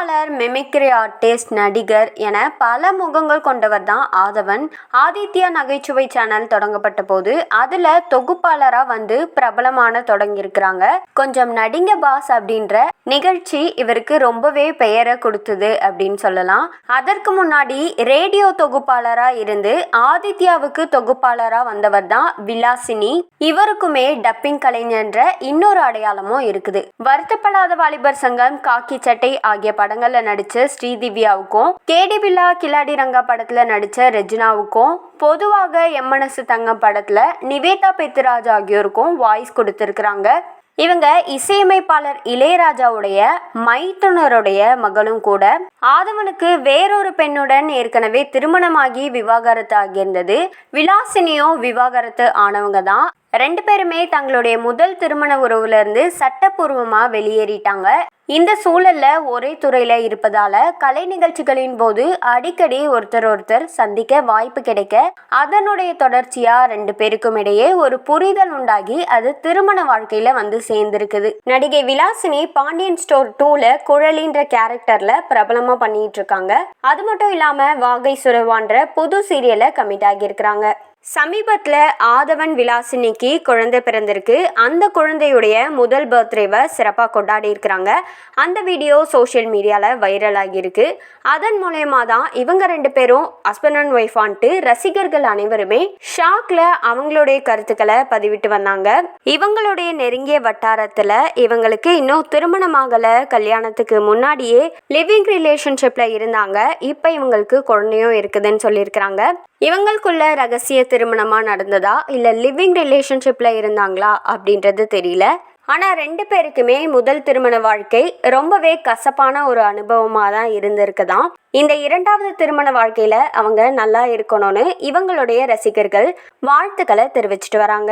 தொகுப்பாளர், mimicry artist, நடிகர் என பல முகங்கள் கொண்டவர் தான் ஆதவன். ஆதித்யா நகைச்சுவை சேனல் தொடங்கப்பட்ட போது அதுல தொகுப்பாளரா வந்து பிரபலமான தொடங்கியிருக்கிறாங்க. கொஞ்சம் நடிங்க பாஸ் அப்படின்ற நிகழ்ச்சி இவருக்கு ரொம்பவே பெயரை கொடுத்தது அப்படின்னு சொல்லலாம். அதற்கு முன்னாடி ரேடியோ தொகுப்பாளரா இருந்து ஆதித்யாவுக்கு தொகுப்பாளரா வந்தவர் தான் விலாசினி. இவருக்குமே டப்பிங் கலைஞன்ற இன்னொரு அடையாளமும் இருக்குது. வருத்தப்படாத வாலிபர் சங்கம், காக்கி சட்டை ஆகிய படங்கள்ல நடிச்ச ஸ்ரீதிவ்யாவுக்கும், கேடி பில்லா கில்லாடி ரங்கா படத்துல நடிச்ச ரெஜினாவுக்கும், பொதுவாக எம்மனசு தங்கம் படத்துல நிவேதா பெத்துராஜ் ஆகியோருக்கும் வாய்ஸ் கொடுத்திருக்கிறாங்க. இவங்க இசையமைப்பாளர் இளையராஜாவுடைய மைத்துனருடைய மகளும் கூட. ஆதவனுக்கு வேறொரு பெண்ணுடன் ஏற்கனவே திருமணமாகி விவாகரத்து ஆகியிருந்தது. விலாசினியோ விவாகரத்து ஆனவங்க தான். ரெண்டு பேருமே தங்களுடைய முதல் திருமண உறவுல இருந்து சட்டப்பூர்வமா வெளியேறிட்டாங்க. இந்த சூழல்ல ஒரே துறையில இருப்பதால கலை நிகழ்ச்சிகளின் போது அடிக்கடி ஒருத்தர் சந்திக்க வாய்ப்பு கிடைக்க, அதனுடைய தொடர்ச்சியா ரெண்டு பேருக்கும் இடையே ஒரு புரிதல் உண்டாகி அது திருமண வாழ்க்கையில வந்து சேர்ந்திருக்குது. நடிகை விலாசினி பாண்டியன் ஸ்டோர் 2ல குழலின்ற கேரக்டர்ல பிரபலமா பண்ணிட்டு இருக்காங்க. அது மட்டும் இல்லாம வாகை சுரவான்ற புது சீரியல்ல கமிட் ஆகியிருக்கிறாங்க. சமீபத்துல ஆதவன், விலாசினிக்கு குழந்தை பிறந்திருக்கு. அந்த குழந்தையுடைய முதல் பர்த்டேவை சிறப்பாக கொண்டாடி இருக்கிறாங்க. அந்த வீடியோ சோஷியல் மீடியால வைரல் ஆகியிருக்கு. அதன் மூலயமா தான் இவங்க ரெண்டு பேரும் ஹஸ்பண்ட் அண்ட் ஒய்ஃப் ஆன்ட்டு ரசிகர்கள் அனைவருமே ஷாக்ல அவங்களுடைய கருத்துக்களை பதிவிட்டு வந்தாங்க. இவங்களுடைய நெருங்கிய வட்டாரத்துல இவங்களுக்கு இன்னும் திருமணமாகல, கல்யாணத்துக்கு முன்னாடியே லிவிங் ரிலேஷன்ஷிப்ல இருந்தாங்க. இப்ப இவங்களுக்கு குழந்தையும் இருக்குதுன்னு சொல்லியிருக்கிறாங்க. இவங்களுக்குள்ள ரகசிய திருமணமா நடந்ததா இல்ல லிவிங் ரிலேஷன்ஷிப்ல இருந்தாங்களா அப்படின்றது தெரியல. ஆனா ரெண்டு பேருக்குமே முதல் திருமண வாழ்க்கை ரொம்பவே கசப்பான ஒரு அனுபவமா தான் இருந்திருக்குதாம். இந்த இரண்டாவது திருமண வாழ்க்கையில அவங்க நல்லா இருக்கணும்னு இவங்களுடைய ரசிகர்கள் வாழ்த்துக்களை தெரிவிச்சிட்டு வராங்க.